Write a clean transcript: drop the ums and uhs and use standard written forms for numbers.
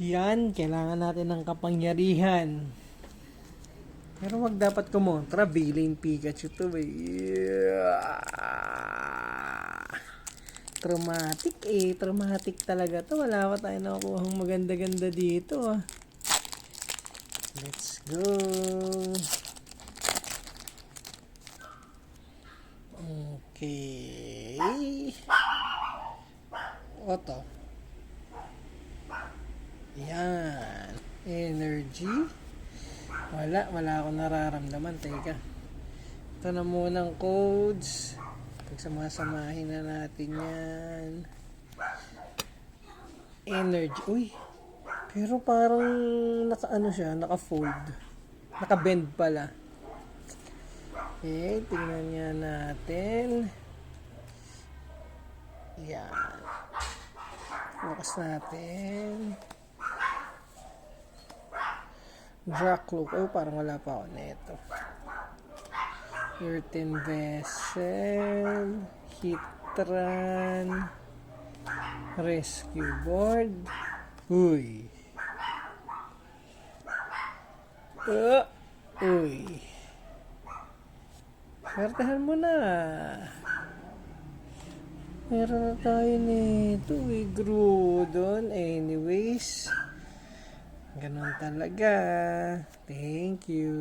Yan, kailangan natin ng kapangyarihan. Pero wag dapat kumontra, Villain Pikachu to eh. Yeah. Traumatic talaga to. Wala pa tayo nakukuhang maganda-ganda dito ah. Let's go. Okay. Oto. Yan. Energy. Wala akong nararamdaman. Teka. Ito na munang codes. Pagsamasamahin na natin yan. Energy. Uy. Pero parang naka-fold. Naka-bend pala. Okay, tingnan nga natin. Yan. Focus natin. Dracloak. Oh, parang wala pa ako neto. Earthen Vessel. Hitran. Rescue Board. Uy. Uy. Swertehan mo na. Meron na tayo nito. Groudon. Anyways. Ganun talaga. Thank you.